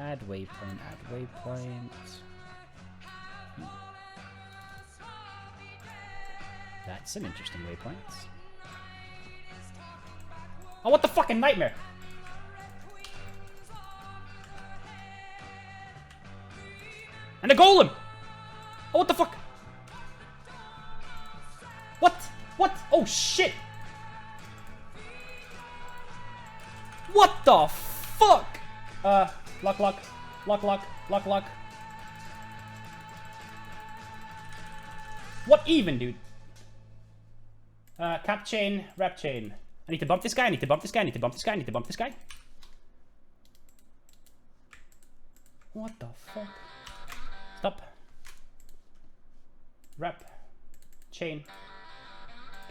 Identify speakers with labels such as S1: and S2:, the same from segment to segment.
S1: Add waypoint, add waypoint. That's an interesting waypoint. Oh, what the fucking nightmare! And a golem! Oh, what the fuck? What? What? Oh, shit! What the fuck? Luck. What even, dude? Cap chain, rep chain. I need to bump this guy, I need to bump this guy, I need to bump this guy, I need to bump this guy. What the fuck? Stop. Rep. Chain.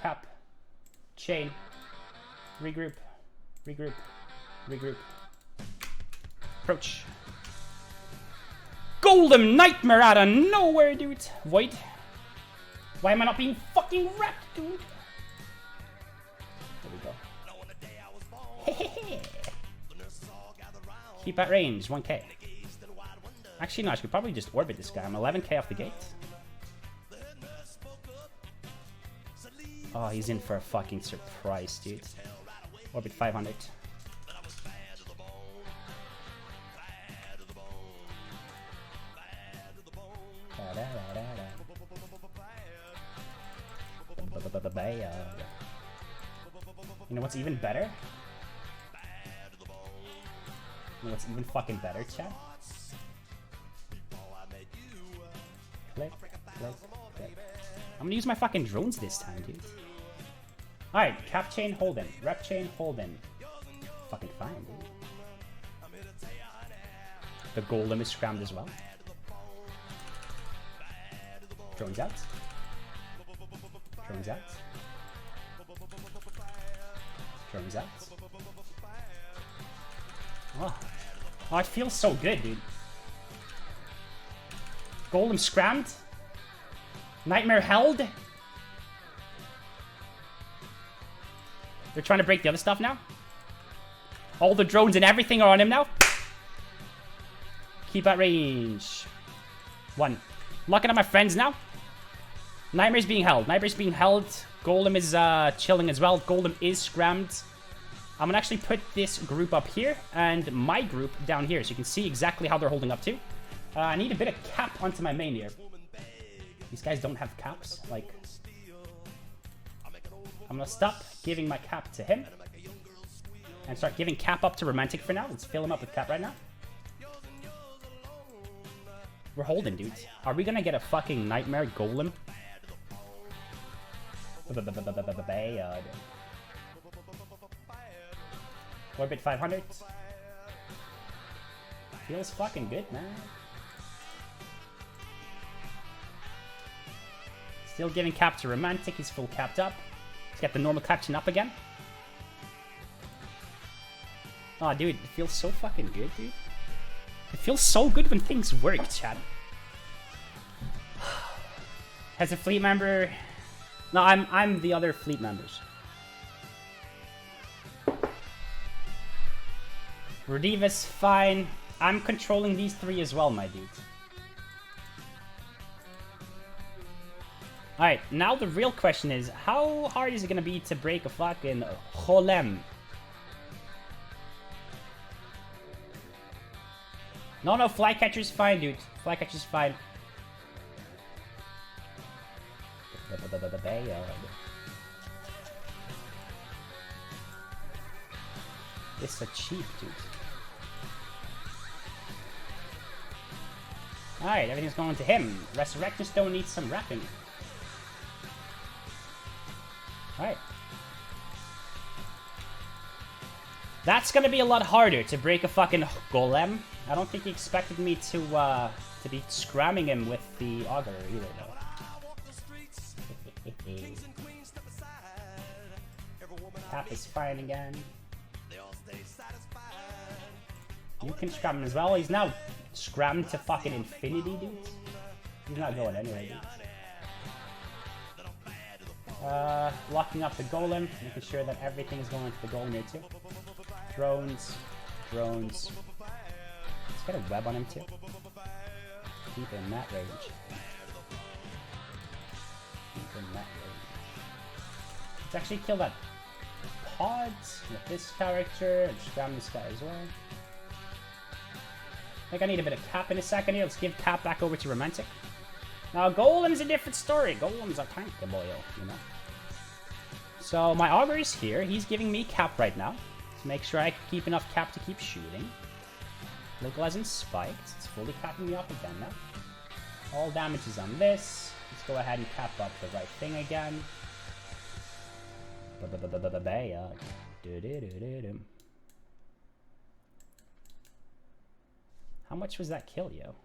S1: Cap. Chain. Regroup. Regroup. Regroup. Approach. Golden Nightmare out of nowhere, dude. Void. Why am I not being fucking wrecked, dude? There we go. Keep at range, 1k. Actually, no, I should probably just orbit this guy. I'm 11k off the gate. Oh, he's in for a fucking surprise, dude. Orbit 500. You know what's even better? You know what's even fucking better, chat? Click, click, click. I'm gonna use my fucking drones this time, dude. Alright, cap chain, hold in. Rep chain, hold in. Fucking fine, dude. The golem is scrammed as well. Drones out. Drones out. Drones out. Oh, it feels so good, dude. Golem scrammed. Nightmare held. They're trying to break the other stuff now. All the drones and everything are on him now. Keep at range. 1. Locking at my friends now. Nightmare's being held. Nightmare's being held. Golem is chilling as well. Golem is scrammed. I'm gonna actually put this group up here and my group down here so you can see exactly how they're holding up to. I need a bit of cap onto my main here. These guys don't have caps. Like, I'm gonna stop giving my cap to him and start giving cap up to Romantic for now. Let's fill him up with cap right now. We're holding, dudes. Are we gonna get a fucking Nightmare Golem? Orbit 500. Feels fucking good, man. Still giving cap to Romantic. He's full capped up. Let's get the normal caption up again. Oh, dude, it feels so fucking good, dude. It feels so good when things work, chat. Has a fleet member... No, I'm the other fleet members. Rediva's fine. I'm controlling these 3 as well, my dude. Alright, now the real question is, how hard is it gonna be to break a fucking golem? No, flycatcher's fine, dude. Flycatcher's fine. It's a cheap, dude. Alright, everything's going to him. Resurrection Stone needs some wrapping. Alright. That's gonna be a lot harder to break a fucking golem. I don't think he expected me to be scramming him with the auger either, though. Cap is fine again. You can scram him as well. He's now scrammed to fucking infinity, dude. He's not going anywhere, dude. Locking up the golem, making sure that everything is going to the golem here too. Drones. Drones. It's Get a web on him too. Keep in that range. Keep in that range. Let's actually kill that pod with this character and scram this guy as well. I think I need a bit of Cap in a second here. Let's give Cap back over to Romantic. Now, Golem's a different story. Golem's a tank boy, you know. So, my Augur is here. He's giving me Cap right now. To make sure I can keep enough Cap to keep shooting. Local hasn't spiked. It's fully capping me up again now. All damage is on this. Let's go ahead and cap up the right thing again. How much was that kill, yo?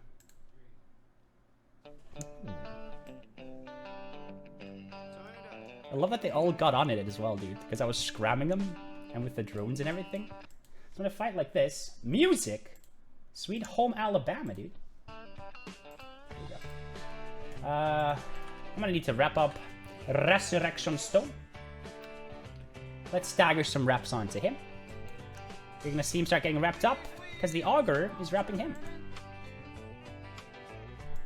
S1: I love that they all got on it as well, dude. Because I was scramming them, and with the drones and everything. So in a fight like this, music, Sweet Home Alabama, dude. There we go. I'm gonna need to wrap up Resurrection Stone. Let's stagger some reps onto him. You're gonna see him start getting wrapped up because the Augur is wrapping him.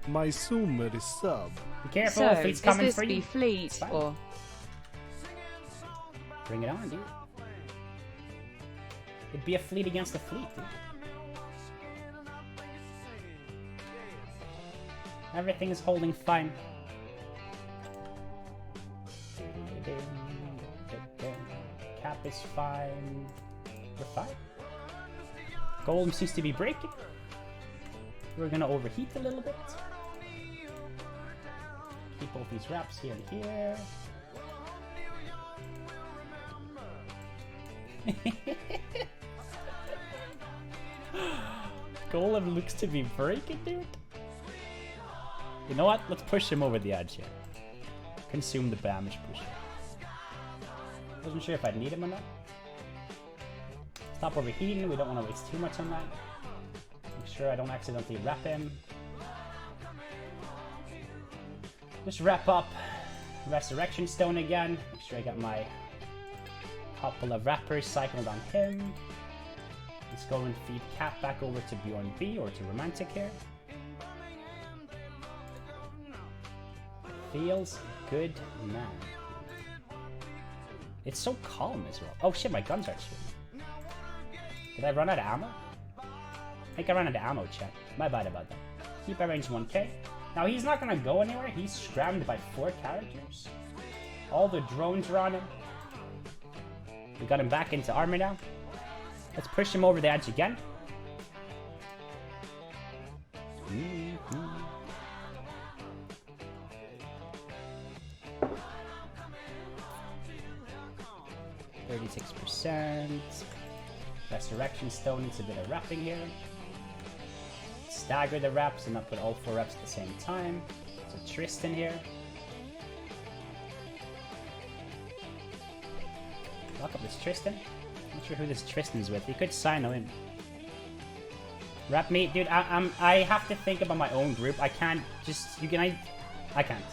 S2: My Sumer is sub.
S1: Be careful, so, Fleet's coming for you.
S3: Be Fleet or...
S1: Bring it on, dude. It'd be a Fleet against a Fleet, dude. Everything is holding fine. Cap is fine. We're fine. Golem seems to be breaking. We're gonna overheat a little bit. Keep both these wraps here and here. Golem looks to be breaking, dude. You know what? Let's push him over the edge here. Consume the damage push. Wasn't sure if I'd need him or not. Stop overheating. We don't want to waste too much on that. Make sure I don't accidentally wrap him. Just wrap up Resurrection Stone again. Make sure I got my couple of wrappers cycled on him. Let's go and feed Cap back over to Bjorn B or to Romantic here. Feels good, man. It's so calm as well. Oh shit, my guns aren't shooting. Did I run out of ammo? I think I ran out of ammo, chat. My bad about that. Keep our range 1k. Now he's not gonna go anywhere. He's scrammed by 4 characters. All the drones are on him. We got him back into armor now. Let's push him over the edge again. 36%. Resurrection Stone needs a bit of wrapping here. Stagger the wraps and not put all 4 reps at the same time. So Tristan here. Lock up this Tristan. Not sure who this Tristan's with. He could Sino in. Wrap me, dude. I have to think about my own group. I can't just I can't.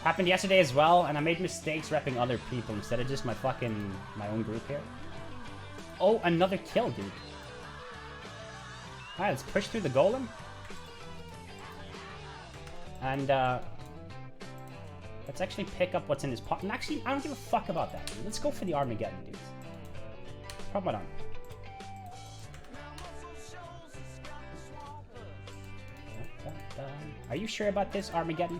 S1: Happened yesterday as well, and I made mistakes repping other people instead of just my own group here. Oh, another kill, dude. Alright, let's push through the golem. And let's actually pick up what's in his pot. And actually, I don't give a fuck about that, dude. Let's go for the Armageddon, dude. Probably not. Are you sure about this, Armageddon?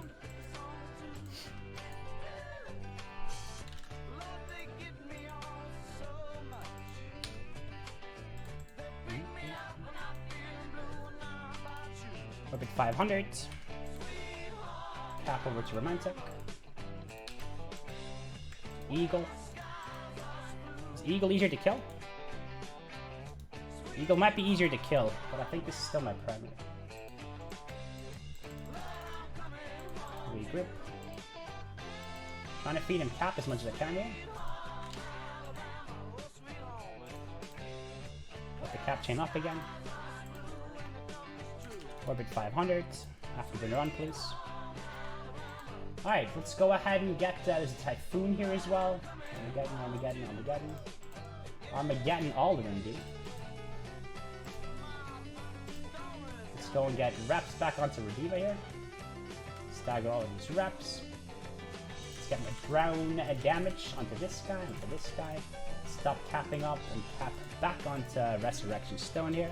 S1: Orbit 500. Cap over to Romantic. Eagle. Is Eagle easier to kill? Eagle might be easier to kill, but I think this is still my primary. Regroup. Trying to feed him Cap as much as I can here. Put the Cap chain up again. Orbit 500. After the run, please. Alright, let's go ahead and get... there's a Typhoon here as well. Armageddon, Armageddon, Armageddon. Armageddon all of them, dude. go and get reps back onto Rediva here. Stagger all of these reps. Let's get my drown damage onto this guy, onto this guy. Stop capping up and cap back onto Resurrection Stone here.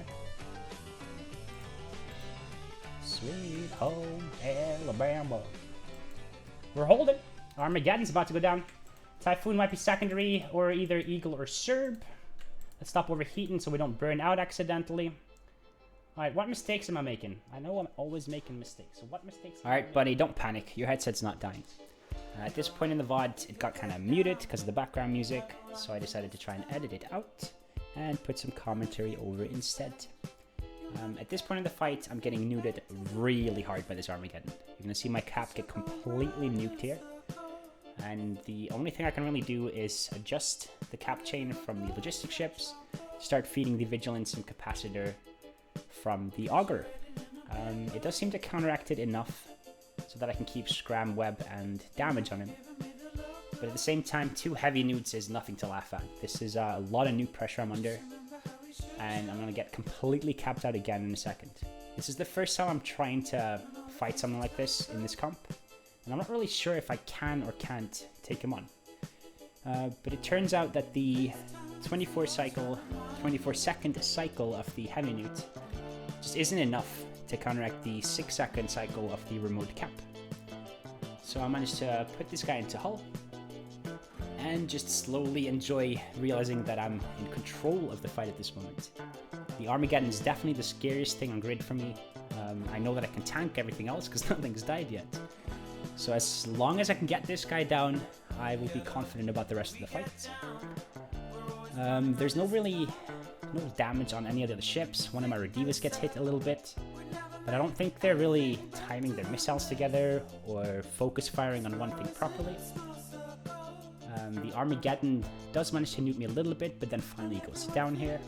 S1: Sweet home Alabama. We're holding. Armageddon's about to go down. Typhoon might be secondary, or either Eagle or Serb. Let's stop overheating so we don't burn out accidentally. Alright, what mistakes am I making? I know I'm always making mistakes. So what mistakes? Alright, buddy, don't panic. Your headset's not dying. At this point in the VOD, it got kind of muted because of the background music, so I decided to try and edit it out and put some commentary over it instead. At this point in the fight, I'm getting nuded really hard by this Armageddon. You're going to see my cap get completely nuked here. And the only thing I can really do is adjust the cap chain from the logistic ships, start feeding the Vigilance and Capacitor from the Augur. It does seem to counteract it enough so that I can keep Scram, Web, and damage on him. But at the same time, 2 heavy newts is nothing to laugh at. This is a lot of nuke pressure I'm under, and I'm going to get completely capped out again in a second. This is the first time I'm trying to fight something like this in this comp, and I'm not really sure if I can or can't take him on. But it turns out that the 24-second cycle of the heavy newt just isn't enough to counteract the 6-second cycle of the remote cap. So I managed to put this guy into hull and just slowly enjoy realizing that I'm in control of the fight at this moment. The Armageddon is definitely the scariest thing on grid for me. I know that I can tank everything else because nothing's died yet. So as long as I can get this guy down, I will be confident about the rest of the fight. There's no damage on any of the other ships. One of my Redivas gets hit a little bit, but I don't think they're really timing their missiles together or focus firing on one thing properly. The Armageddon does manage to nuke me a little bit, but then finally goes down here.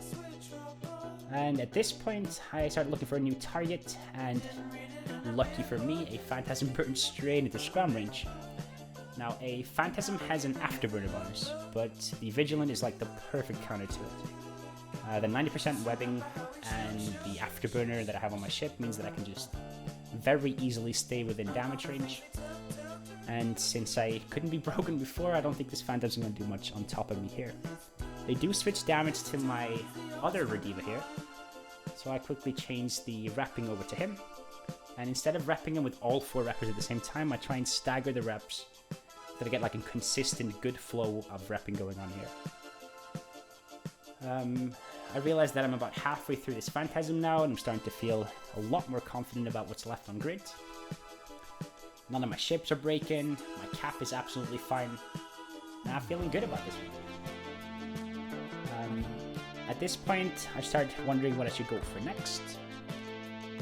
S1: And at this point, I started looking for a new target, and lucky for me, a Phantasm burned straight into scram range. Now, a Phantasm has an afterburner bonus, but the Vigilant is like the perfect counter to it. The 90% webbing and the afterburner that I have on my ship means that I can just very easily stay within damage range. And since I couldn't be broken before, I don't think this Phantasm is going to do much on top of me here. They do switch damage to my other Rediva here, so I quickly change the repping over to him. And instead of repping him with all 4 reppers at the same time, I try and stagger the reps so that I get like a consistent good flow of repping going on here. I realize that I'm about halfway through this Phantasm now, and I'm starting to feel a lot more confident about what's left on grid. None of my ships are breaking, my cap is absolutely fine, and I'm feeling good about this one. At this point, I start wondering what I should go for next.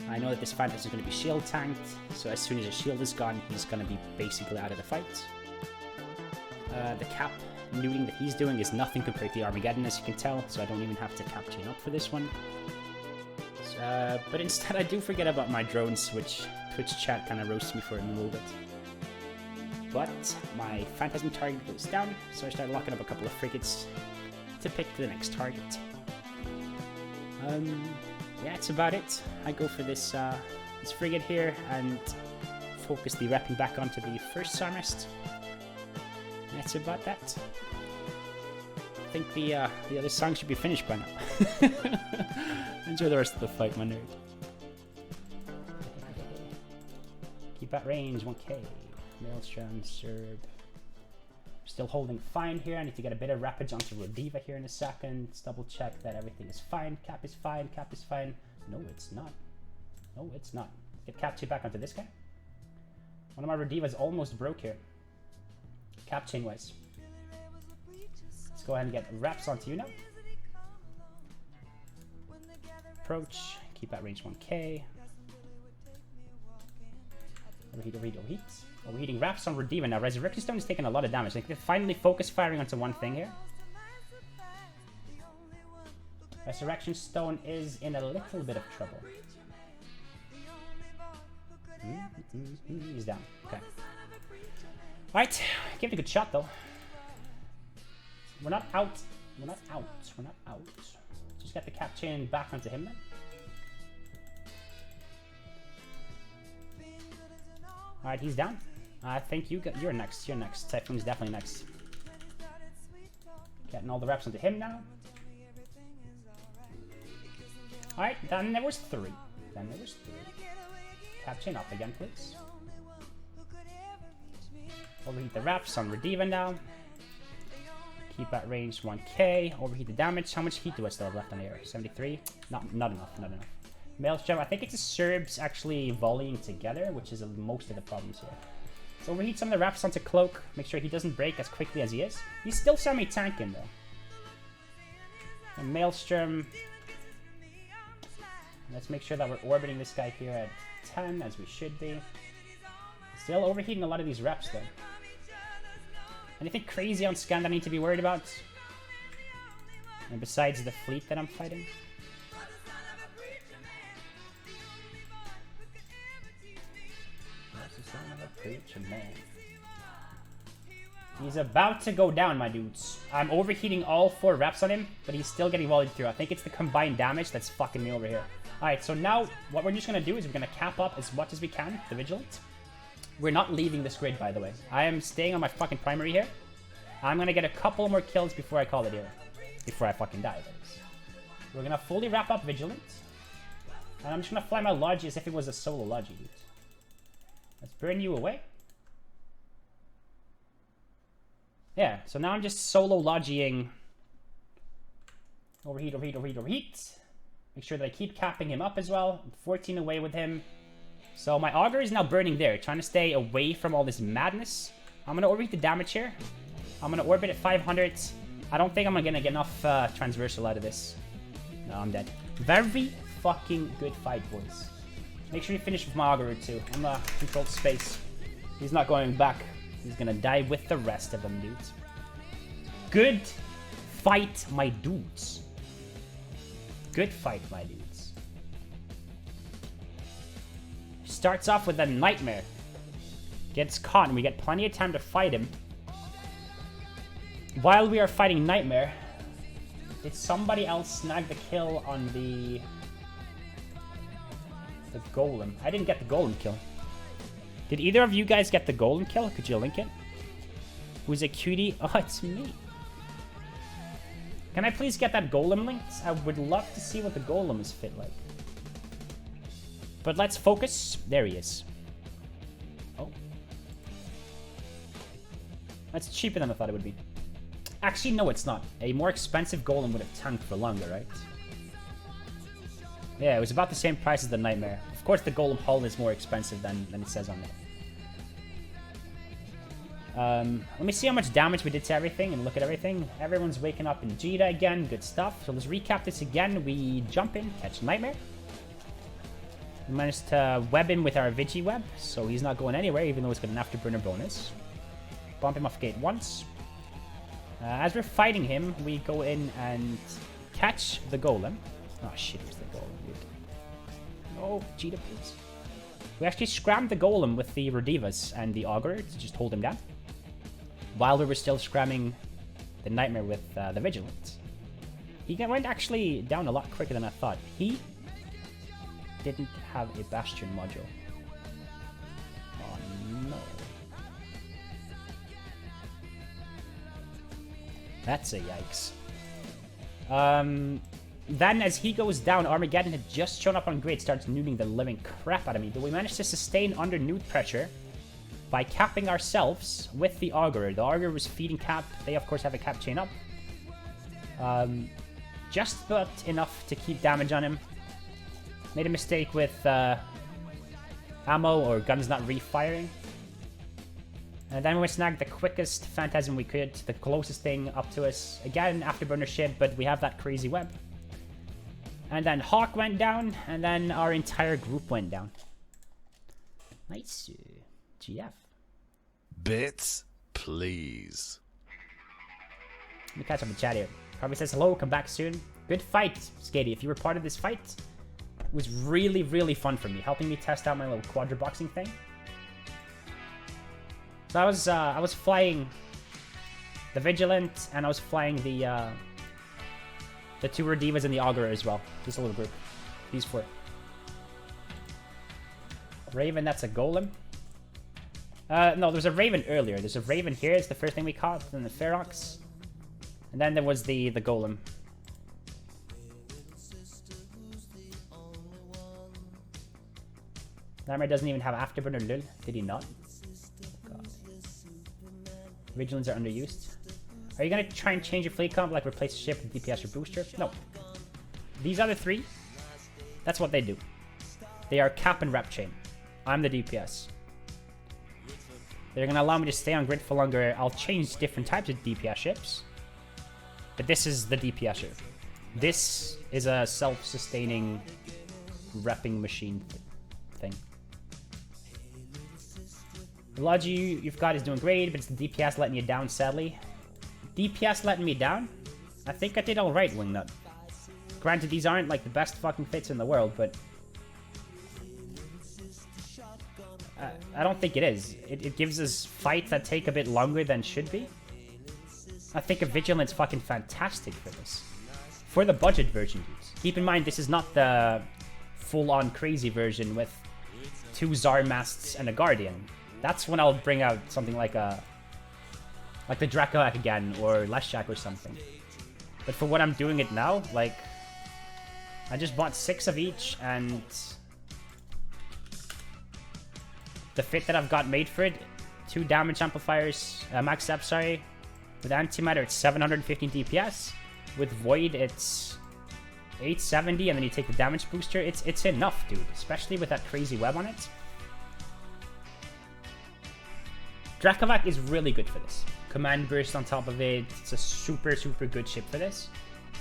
S1: I know that this Phantasm is going to be shield tanked, so as soon as his shield is gone, he's going to be basically out of the fight. The cap looting that he's doing is nothing compared to the Armageddon, as you can tell, so I don't even have to cap chain up for this one. But instead I do forget about my drones, which Twitch chat kind of roasts me for in a little bit. But my Phantasm target goes down, so I start locking up a couple of frigates to pick the next target. Yeah, that's about it. I go for this frigate here and focus the repping back onto the first Psalmist. That's about that. I think the other song should be finished by now. Enjoy the rest of the fight, my nerd. Keep at range, 1k. Maelstrom, Serb. Still holding fine here. I need to get a bit of rappage onto Rediva here in a second. Let's double check that everything is fine. Cap is fine, cap is fine. No, it's not. No, it's not. Get cap chain back onto this guy. One of my Redivas almost broke here. Cap chain wise. Let's go ahead and get wraps onto you now. Approach. Keep at range 1k. Overheat, overheat, overheat. Overheating wraps on Rediva now. Resurrection Stone is taking a lot of damage. They can finally focus firing onto one thing here. Resurrection Stone is in a little bit of trouble. He's down. Okay. Alright. Gave it a good shot though. We're not out. We're not out. We're not out. Just got the cap chain back onto him then. Alright, he's down. I think you're next. You're next. Typhoon's definitely next. Getting all the reps onto him now. Alright, then there was 3. Cap chain up again, please. Overheat the reps on Rediva now. Keep at range 1k. Overheat the damage. How much heat do I still have left on the air? 73? Not enough. Maelstrom, I think it's the Serbs actually volleying together, which is most of the problems here. So overheat some of the reps onto Cloak. Make sure he doesn't break as quickly as he is. He's still semi-tanking though. And Maelstrom. Let's make sure that we're orbiting this guy here at 10, as we should be. Still overheating a lot of these reps though. Anything crazy on scan that I need to be worried about? And besides the fleet that I'm fighting? He's about to go down, my dudes. I'm overheating all 4 reps on him, but he's still getting volleyed through. I think it's the combined damage that's fucking me over here. Alright, so now what we're just going to do is we're going to cap up as much as we can, the Vigilant. We're not leaving this grid, by the way. I am staying on my fucking primary here. I'm going to get a couple more kills before I call it here. Before I fucking die, that is. We're going to fully wrap up Vigilant. And I'm just going to fly my Logi as if it was a solo Logi, dude. Let's burn you away. Yeah, so now I'm just solo Logiing. Overheat. Make sure that I keep capping him up as well. I'm 14 away with him. So my Augur is now burning there, trying to stay away from all this madness. I'm going to overheat the damage here. I'm going to orbit at 500. I don't think I'm going to get enough transversal out of this. No, I'm dead. Very fucking good fight, boys. Make sure you finish with my Augur too. I'm the controlled space. He's not going back. He's going to die with the rest of them, dudes. Good fight, my dudes. Good fight, my dudes. Starts off with a Nightmare. Gets caught, and we get plenty of time to fight him. While we are fighting Nightmare, did somebody else snag the kill on the Golem? I didn't get the Golem kill. Did either of you guys get the Golem kill? Could you link it? Who's a cutie? Oh, it's me. Can I please get that Golem linked? I would love to see what the Golem is fit like. But let's focus. There he is. Oh. That's cheaper than I thought it would be. Actually, no, it's not. A more expensive Golem would have tanked for longer, right? Yeah, it was about the same price as the Nightmare. Of course, the Golem hull is more expensive than it says on there. Let me see how much damage we did to everything and look at everything. Everyone's waking up in Jita again. Good stuff. So let's recap this again. We jump in, catch Nightmare. We managed to web him with our Vigi web, so he's not going anywhere, even though it's got an afterburner bonus. Bump him off gate once. As we're fighting him, we go in and catch the Golem. Oh shit, it was the Golem, dude. No, Jita, please. We actually scrammed the Golem with the Redivas and the Augur to just hold him down. While we were still scramming the Nightmare with the Vigilant. He went actually down a lot quicker than I thought. He didn't have a Bastion module. Oh no. That's a yikes. Then as he goes down, Armageddon had just shown up on grid, starts nuding the living crap out of me. But we managed to sustain under nude pressure by capping ourselves with the Augur. The Augur was feeding cap. They, of course, have a cap chain up. Just about enough to keep damage on him. Made a mistake with ammo or guns not refiring. And then we snagged the quickest Phantasm we could, the closest thing up to us. Again, afterburner ship, but we have that crazy web. And then Hawk went down, and then our entire group went down. Nice. GF.
S2: Bits, please.
S1: Let me catch up with chat here. Probably says hello, come back soon. Good fight, Skady. If you were part of this fight, it was really, really fun for me, helping me test out my little quadra boxing thing. So I was flying the Vigilant, and I was flying the 2 Redivas and the Augur as well. Just a little group. These 4. Raven, that's a Golem. No, there was a Raven earlier. There's a Raven here. It's the first thing we caught. Then the Ferox. And then there was the Golem. Nightmare doesn't even have Afterburner, lul. Did he not? God. Vigilance are underused. Are you going to try and change your fleet comp, like replace a ship with DPS or booster? No. These other three, that's what they do. They are cap and rep chain. I'm the DPS. They're going to allow me to stay on grid for longer. I'll change different types of DPS ships. But this is the DPS ship. This is a self-sustaining repping machine thing. The Logi you've got is doing great, but it's the DPS letting you down, sadly. DPS letting me down? I think I did alright, Wingnut. Granted, these aren't like the best fucking fits in the world, but I don't think it is. It gives us fights that take a bit longer than should be. I think a Vigilance fucking fantastic for this. For the budget version, dudes. Keep in mind, this is not the full-on crazy version with 2 Zarmasts and a Guardian. That's when I'll bring out something like the Dracoac again, or Leshak or something. But for what I'm doing it now, like, I just bought 6 of each, and the fit that I've got made for it, 2 damage amplifiers, max up, sorry. With Antimatter, it's 715 DPS. With Void, it's 870, and then you take the damage booster. It's enough, dude, especially with that crazy web on it. Dracovac is really good for this. Command burst on top of it. It's a super, super good ship for this.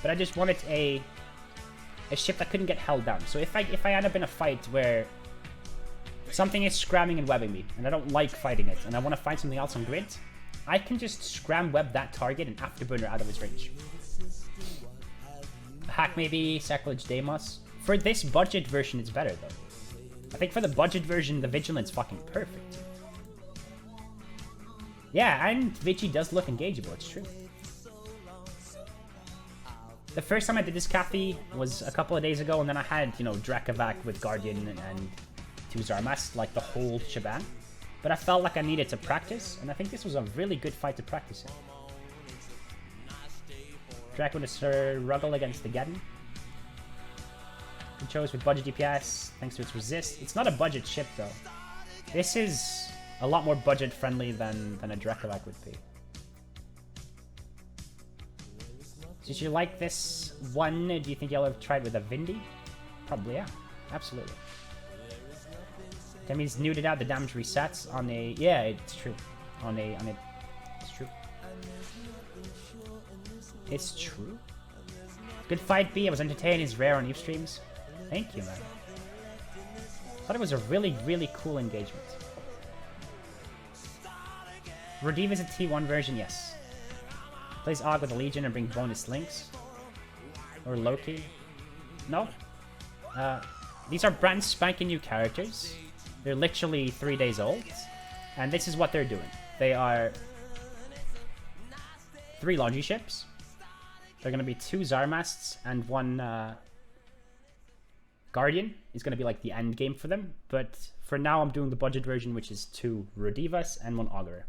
S1: But I just wanted a ship that couldn't get held down. So if I end up in a fight where something is scramming and webbing me, and I don't like fighting it, and I want to find something else on grid, I can just scram web that target and afterburner out of its range. Hack maybe, Sacrilege Deimos. For this budget version, it's better though. I think for the budget version, the Vigilance fucking perfect. Yeah, and Vigi does look engageable, it's true. The first time I did this Cathy was a couple of days ago, and then I had, you know, Dracovac with Guardian and 2 Zarmast, like the whole shebang. But I felt like I needed to practice, and I think this was a really good fight to practice in. Draco to struggle against the Geddon. It chose with budget DPS, thanks to its resist. It's not a budget ship, though. This is a lot more budget friendly than a Dracovac would be. Did you like this one? Do you think you'll have tried with a Vindy? Probably, yeah. Absolutely. That means neutered out the damage resets on a... Yeah, it's true. On a... It's true. It's true. Good fight, B. I was entertained. It's rare on Eve streams. Thank you, man. Thought it was a really, really cool engagement. Rediv is a T1 version, yes. Plays Og with the Legion and bring bonus links. Or Loki. No. These are brand spanking new characters. They're literally 3 days old. And this is what they're doing. They are 3 Logi ships. They're going to be 2 Zarmasts and 1 Guardian. Is going to be like the end game for them. But for now, I'm doing the budget version, which is 2 Redivas and 1 Augurer.